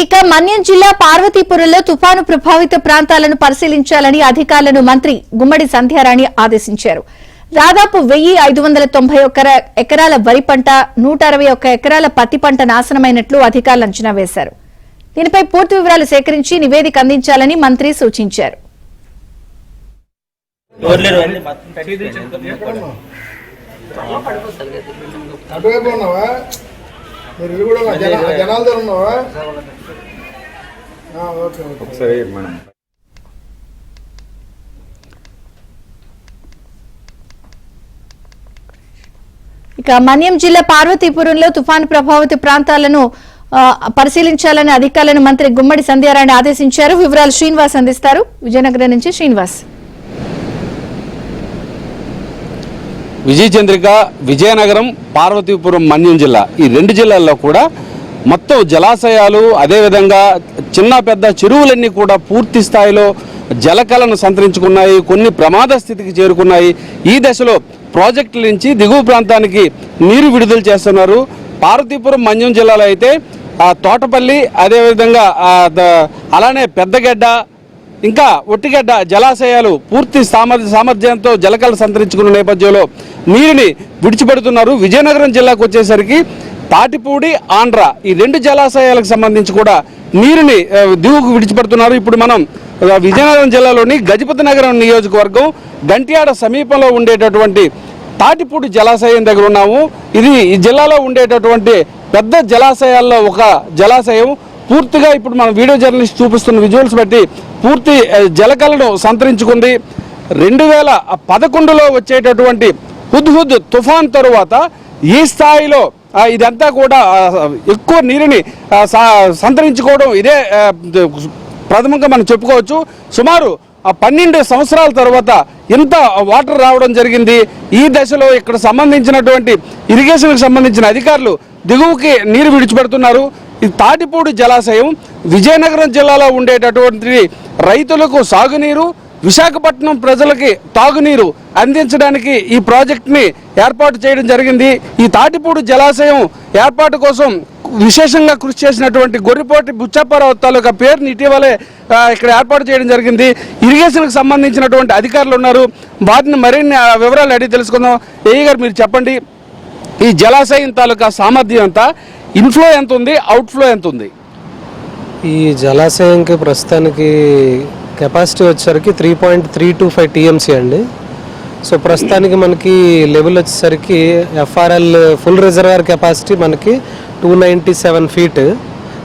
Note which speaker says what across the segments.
Speaker 1: ఇక మన్యం జిల్లా పార్వతీపురంలో తుఫాను ప్రభావిత ప్రాంతాలను పరిశీలించాలని అధికారులను మంత్రి గుమ్మడి సంధ్యారాణి ఆదేశించారు. దాదాపు 1591 ఎకరాల వరి పంట, 161 ఎకరాల పత్తి పంట నాశనమైనట్లు అధికారులు అంచనా వేశారు. దీనిపై పూర్తి వివరాలు సేకరించి నివేదిక అందించాలని మంత్రి సూచించారు. ఇక మన్యం జిల్లా పార్వతీపురంలో తుఫాను ప్రభావిత ప్రాంతాలను పరిశీలించాలని అధికారులను మంత్రి గుమ్మడి సంధ్యారాణి ఆదేశించారు. వివరాలు శ్రీనివాస్ అందిస్తారు. విజయనగరం నుంచి శ్రీనివాస్.
Speaker 2: విజయ చంద్రిక, విజయనగరం, పార్వతీపురం, మన్యం జిల్లా ఈ రెండు జిల్లాల్లో కూడా మొత్తం జలాశయాలు, అదేవిధంగా చిన్న పెద్ద చెరువులన్నీ కూడా పూర్తి స్థాయిలో జలకళను సంతరించుకున్నాయి. కొన్ని ప్రమాద స్థితికి చేరుకున్నాయి. ఈ దశలో ప్రాజెక్టుల నుంచి దిగువ ప్రాంతానికి నీరు విడుదల చేస్తున్నారు. పార్వతీపురం, మన్యం జిల్లాలో అయితే తోటపల్లి, అదేవిధంగా అలానే పెద్దగడ్డ, ఇంకా ఒట్టిగడ్డ జలాశయాలు పూర్తి సామర్థ్యంతో జలకళ సంతరించుకున్న నేపథ్యంలో నీరుని విడిచిపెడుతున్నారు. విజయనగరం జిల్లాకు వచ్చేసరికి తాటిపూడి, ఆంధ్ర ఈ రెండు జలాశయాలకు సంబంధించి కూడా నీరుని దిగువకు విడిచిపెడుతున్నారు. ఇప్పుడు మనం విజయనగరం జిల్లాలోని గజపతి నగరం నియోజకవర్గం గంట్యాడ సమీపంలో ఉండేటటువంటి తాటిపూడి జలాశయం దగ్గర ఉన్నాము. ఇది ఈ జిల్లాలో ఉండేటటువంటి పెద్ద జలాశయాల్లో ఒక జలాశయం. పూర్తిగా ఇప్పుడు మన వీడియో జర్నలిస్ట్ చూపిస్తున్న విజువల్స్ బట్టి పూర్తి జలకళను సంతరించుకుంది. 2011లో వచ్చేటటువంటి హుద్హుద్ తుఫాన్ తరువాత ఈ స్థాయిలో ఇదంతా కూడా ఎక్కువ నీరుని సంతరించుకోవడం ఇదే ప్రథమంగా మనం చెప్పుకోవచ్చు. సుమారు 12 సంవత్సరాల తర్వాత ఇంత వాటర్ రావడం జరిగింది. ఈ దశలో ఇక్కడ సంబంధించినటువంటి ఇరిగేషన్కి సంబంధించిన అధికారులు దిగువకి నీరు విడిచిపెడుతున్నారు. ఈ తాటిపూడి జలాశయం విజయనగరం జిల్లాలో ఉండేటటువంటి రైతులకు సాగునీరు, విశాఖపట్నం ప్రజలకి తాగునీరు అందించడానికి ఈ ప్రాజెక్ట్ని ఏర్పాటు చేయడం జరిగింది. ఈ తాటిపూడి జలాశయం ఏర్పాటు కోసం విశేషంగా కృషి చేసినటువంటి గొర్రెపోటి బుచ్చప్పారావు తాలూకా పేరుని ఇటీవలే ఇక్కడ ఏర్పాటు చేయడం జరిగింది. ఇరిగేషన్కి సంబంధించినటువంటి అధికారులు ఉన్నారు. వాటిని మరిన్ని వివరాలు అడిగి తెలుసుకుందాం. ఏఈ గారు, మీరు చెప్పండి, ఈ జలాశయం తాలూకా సామర్థ్యం ఎంత, ఇన్ఫ్లో ఎంత ఉంది, అవుట్ఫ్లో ఎంత ఉంది?
Speaker 3: ఈ జలాశయంకి ప్రస్తుతానికి కెపాసిటీ వచ్చేసరికి 3.325 టీఎంసీ అండి. సో ప్రస్తుతానికి మనకి లెవెల్ వచ్చేసరికి ఎఫ్ఆర్ఎల్ ఫుల్ రిజర్వాయర్ కెపాసిటీ మనకి 297 ఫీట్,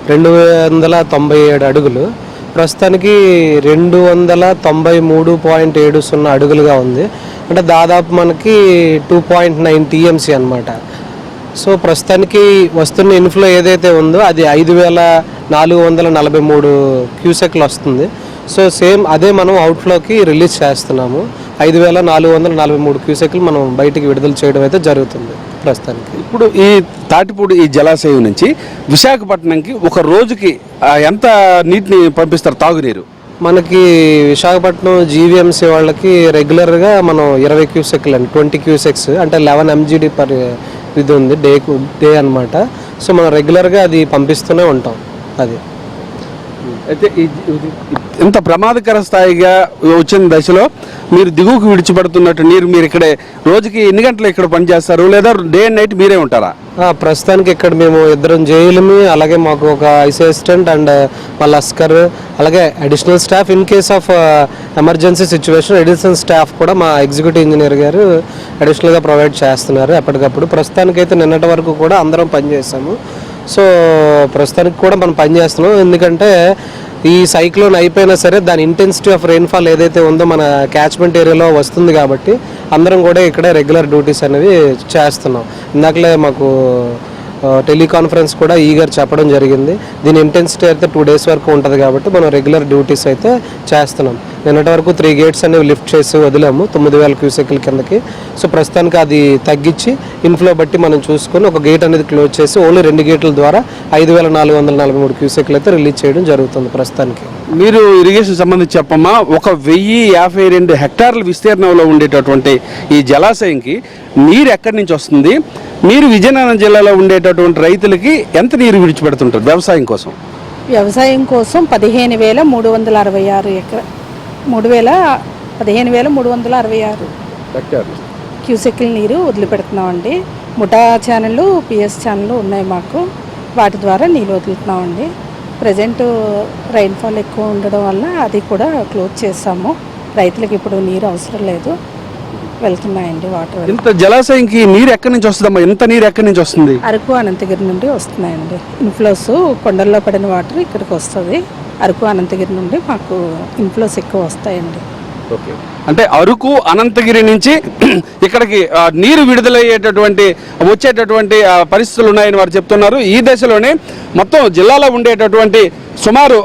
Speaker 3: 297 అడుగులు. ప్రస్తుతానికి 293.70 అడుగులుగా ఉంది. అంటే దాదాపు మనకి 2.9 టీఎంసీ అనమాట. సో ప్రస్తుతానికి వస్తున్న ఇన్ఫ్లో ఏదైతే ఉందో అది 5443 క్యూసెక్లు వస్తుంది. సో సేమ్ అదే మనం అవుట్ఫ్లోకి రిలీజ్ చేస్తున్నాము. 5443 క్యూసెక్లు మనం బయటికి విడుదల చేయడం అయితే జరుగుతుంది ప్రస్తుతానికి.
Speaker 2: ఇప్పుడు ఈ తాటిపూడి ఈ జలాశయం నుంచి విశాఖపట్నంకి ఒక రోజుకి ఎంత నీటిని పంపిస్తారు తాగునీరు?
Speaker 3: మనకి విశాఖపట్నం జీవీఎంసీ వాళ్ళకి రెగ్యులర్గా మనం 20 క్యూసెక్లు అండి, 20 క్యూసెక్స్ అంటే 11 MGD పర్ ఇది ఉంది డే అనమాట. సో మనం రెగ్యులర్గా అది పంపిస్తూనే ఉంటాం. అది
Speaker 2: అయితే ఇంత ప్రమాదకర స్థాయిగా వచ్చిన దశలో మీరు దిగువకు విడిచిపెడుతున్నట్టు నీరు మీరు ఇక్కడే రోజుకి ఎన్ని గంటలు ఇక్కడ పనిచేస్తారు, లేదా డే అండ్ నైట్ మీరే ఉంటారా?
Speaker 3: ప్రస్తుతానికి ఇక్కడ మేము 2 జైలుమి, అలాగే మాకు ఒక ఐసీ అసిస్టెంట్ అండ్ మా లస్కర్, అలాగే additional staff in case of emergency situation additional staff కూడా మా ఎగ్జిక్యూటివ్ ఇంజనీర్ గారు అడిషనల్గా ప్రొవైడ్ చేస్తున్నారు ఎప్పటికప్పుడు. ప్రస్తుతానికైతే నిన్నటి వరకు కూడా అందరం పనిచేస్తాము. సో ప్రస్తుతానికి కూడా మనం పనిచేస్తున్నాం. ఎందుకంటే ఈ సైక్లోన్ అయిపోయినా సరే దాని ఇంటెన్సిటీ ఆఫ్ రెయిన్ఫాల్ ఏదైతే ఉందో మన క్యాచ్మెంట్ ఏరియాలో వస్తుంది కాబట్టి అందరం కూడా ఇక్కడ రెగ్యులర్ డ్యూటీస్ అనేవి చేస్తున్నాం. ఇందాకలే మాకు టెలికాన్ఫరెన్స్ కూడా ఈగర్ చెప్పడం జరిగింది. దీని ఇంటెన్సిటీ అయితే 2 days వరకు ఉంటుంది కాబట్టి మనం రెగ్యులర్ డ్యూటీస్ అయితే చేస్తున్నాం. నిన్నటి వరకు 3 gates అనేవి లిఫ్ట్ చేసి వదిలాము 9000 క్యూసెక్ల కిందకి. సో ప్రస్తుతానికి అది తగ్గించి ఇన్ఫ్లో బట్టి మనం చూసుకొని ఒక గేట్ అనేది క్లోజ్ చేసి ఓన్లీ 2 గేట్ల ద్వారా 5443 క్యూసెక్లు అయితే రిలీజ్ చేయడం జరుగుతుంది ప్రస్తుతానికి.
Speaker 2: మీరు ఇరిగేషన్ సంబంధించి చెప్పమ్మా, 1052 హెక్టార్ల విస్తీర్ణంలో ఉండేటటువంటి ఈ జలాశయంకి నీరు ఎక్కడి నుంచి వస్తుంది? మీరు విజయనగరం జిల్లాలో ఉండేటటువంటి రైతులకి ఎంత నీరు విడిచిపెడుతుంటారు వ్యవసాయం కోసం?
Speaker 4: వ్యవసాయం కోసం 15,366 క్యూసెక్ల నీరు వదిలిపెడుతున్నామండి. ముఠా ఛానళ్ళు, పిఎస్ ఛానళ్ళు ఉన్నాయి మాకు. వాటి ద్వారా నీళ్ళు వదులుతున్నామండి. ప్రజెంట్ రైన్ఫాల్ ఎక్కువ ఉండడం వల్ల అది కూడా క్లోజ్ చేస్తాము. రైతులకు ఇప్పుడు నీరు అవసరం లేదు, వెళ్తున్నాయండి వాటర్.
Speaker 2: ఇంత జలాశయంకి నీరు ఎక్కడి నుంచి వస్తుందమ్మా? ఇంత నీరు ఎక్కడి నుంచి వస్తుంది?
Speaker 4: అరకు అనంతగిరి నుండి వస్తున్నాయండి. ఇన్ఫ్లోస్ కొండల్లో పడిన వాటర్ ఇక్కడికి వస్తుంది. అరకు అనంతగిరి నుండి మాకు ఇన్ఫ్లోస్ ఎక్కువ వస్తాయండి.
Speaker 2: అంటే అరకు అనంతగిరి నుంచి ఇక్కడికి నీరు విడుదలయ్యేటటువంటి వచ్చేటటువంటి పరిస్థితులు ఉన్నాయని వారు చెప్తున్నారు. ఈ దశలోనే మొత్తం జిల్లాలో ఉండేటటువంటి సుమారు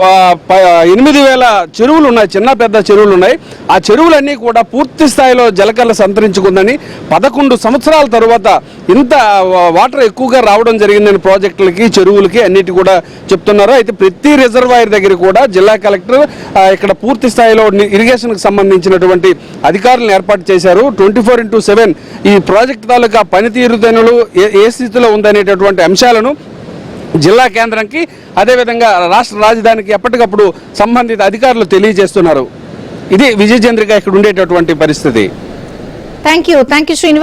Speaker 2: 8,000 చెరువులు ఉన్నాయి, చిన్న పెద్ద చెరువులు ఉన్నాయి. ఆ చెరువులన్నీ కూడా పూర్తి స్థాయిలో జలకళ సంతరించుకుందని, 11 సంవత్సరాల తర్వాత ఇంత వాటర్ ఎక్కువగా రావడం జరిగిందని ప్రాజెక్టులకి, చెరువులకి అన్నిటి కూడా చెప్తున్నారు. అయితే ప్రతి రిజర్వాయర్ దగ్గర కూడా జిల్లా కలెక్టర్ ఇక్కడ పూర్తి స్థాయిలో ఇరిగేషన్కి సంబంధించినటువంటి అధికారులను ఏర్పాటు చేశారు. 24/7 ఈ ప్రాజెక్టు తాలూకా పనితీరుతనులు ఏ స్థితిలో ఉందనేటటువంటి అంశాలను జిల్లా కేంద్రానికి అదేవిధంగా రాష్ట్ర రాజధానికి ఎప్పటికప్పుడు సంబంధిత అధికారులు తెలియజేస్తున్నారు. ఇది విజయచంద్రిక ఇక్కడ ఉండేటటువంటి పరిస్థితి.
Speaker 1: Thank you Srinivas.